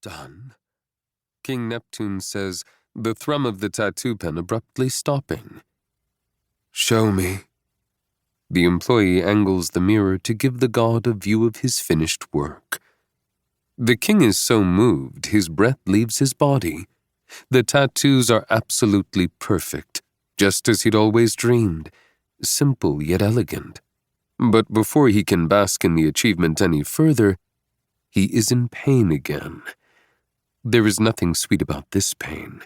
done? King Neptune says, the thrum of the tattoo pen abruptly stopping. Show me. The employee angles the mirror to give the god a view of his finished work. The king is so moved, his breath leaves his body. The tattoos are absolutely perfect, just as he'd always dreamed, simple yet elegant. But before he can bask in the achievement any further, he is in pain again. There is nothing sweet about this pain.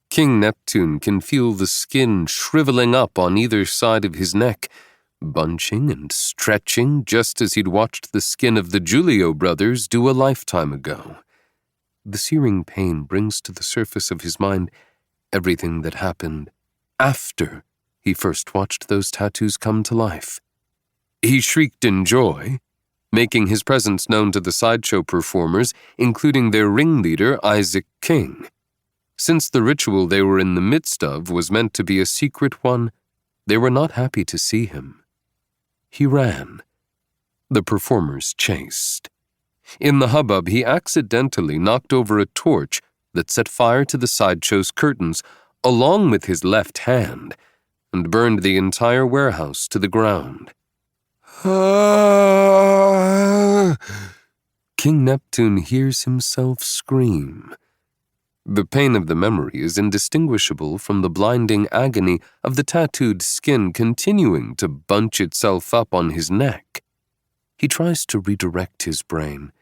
King Neptune can feel the skin shriveling up on either side of his neck, bunching and stretching just as he'd watched the skin of the Julio brothers do a lifetime ago. The searing pain brings to the surface of his mind everything that happened after he first watched those tattoos come to life. He shrieked in joy, making his presence known to the sideshow performers, including their ringleader, Isaac King. Since the ritual they were in the midst of was meant to be a secret one, they were not happy to see him. He ran. The performers chased. In the hubbub, he accidentally knocked over a torch that set fire to the sideshow's curtains, along with his left hand, and burned the entire warehouse to the ground. King Neptune hears himself scream. The pain of the memory is indistinguishable from the blinding agony of the tattooed skin continuing to bunch itself up on his neck. He tries to redirect his brain,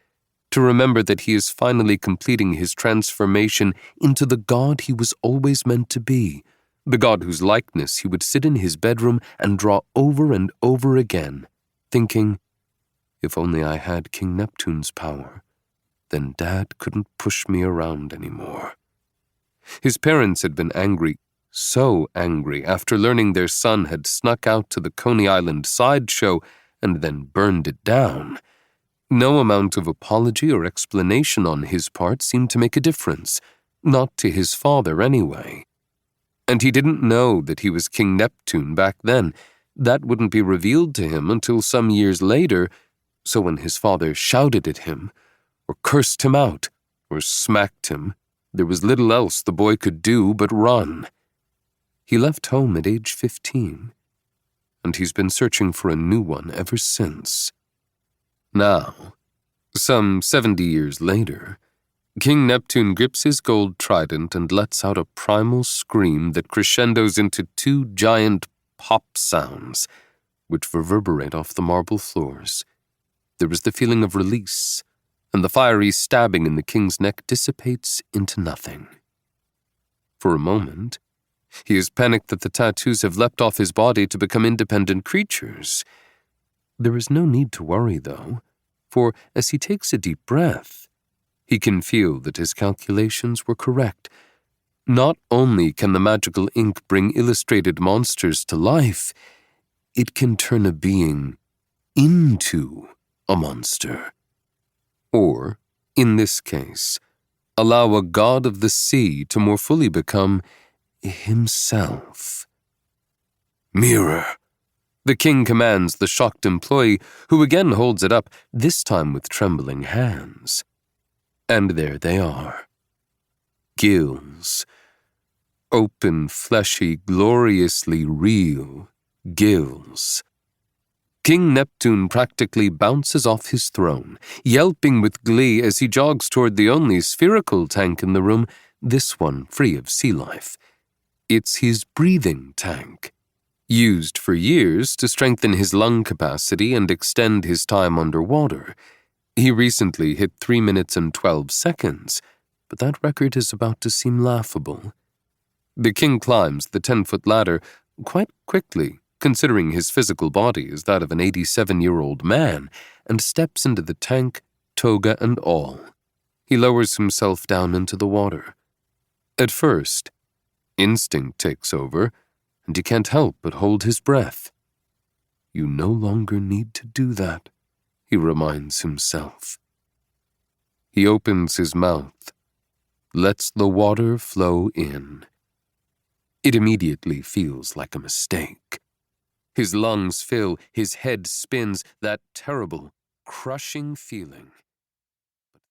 to remember that he is finally completing his transformation into the god he was always meant to be, the god whose likeness he would sit in his bedroom and draw over and over again, thinking, if only I had King Neptune's power, then Dad couldn't push me around anymore. His parents had been angry, so angry, after learning their son had snuck out to the Coney Island sideshow and then burned it down. No amount of apology or explanation on his part seemed to make a difference, not to his father anyway. And he didn't know that he was King Neptune back then. That wouldn't be revealed to him until some years later, so when his father shouted at him, or cursed him out, or smacked him, there was little else the boy could do but run. He left home at age 15, and he's been searching for a new one ever since. Now, some 70 years later, King Neptune grips his gold trident and lets out a primal scream that crescendos into 2 giant pop sounds, which reverberate off the marble floors. There is the feeling of release, and the fiery stabbing in the king's neck dissipates into nothing. For a moment, he is panicked that the tattoos have leapt off his body to become independent creatures. There is no need to worry, though, for as he takes a deep breath, he can feel that his calculations were correct. Not only can the magical ink bring illustrated monsters to life, it can turn a being into a monster. Or, in this case, allow a god of the sea to more fully become himself. Mirror! The king commands the shocked employee, who again holds it up, this time with trembling hands. And there they are. Gills. Open, fleshy, gloriously real gills. King Neptune practically bounces off his throne, yelping with glee as he jogs toward the only spherical tank in the room, this one free of sea life. It's his breathing tank, used for years to strengthen his lung capacity and extend his time underwater. He recently hit 3 minutes and 12 seconds, but that record is about to seem laughable. The king climbs the 10-foot ladder quite quickly, considering his physical body is that of an 87-year-old man, and steps into the tank, toga and all. He lowers himself down into the water. At first, instinct takes over, and he can't help but hold his breath. You no longer need to do that, he reminds himself. He opens his mouth, lets the water flow in. It immediately feels like a mistake. His lungs fill, his head spins, that terrible, crushing feeling.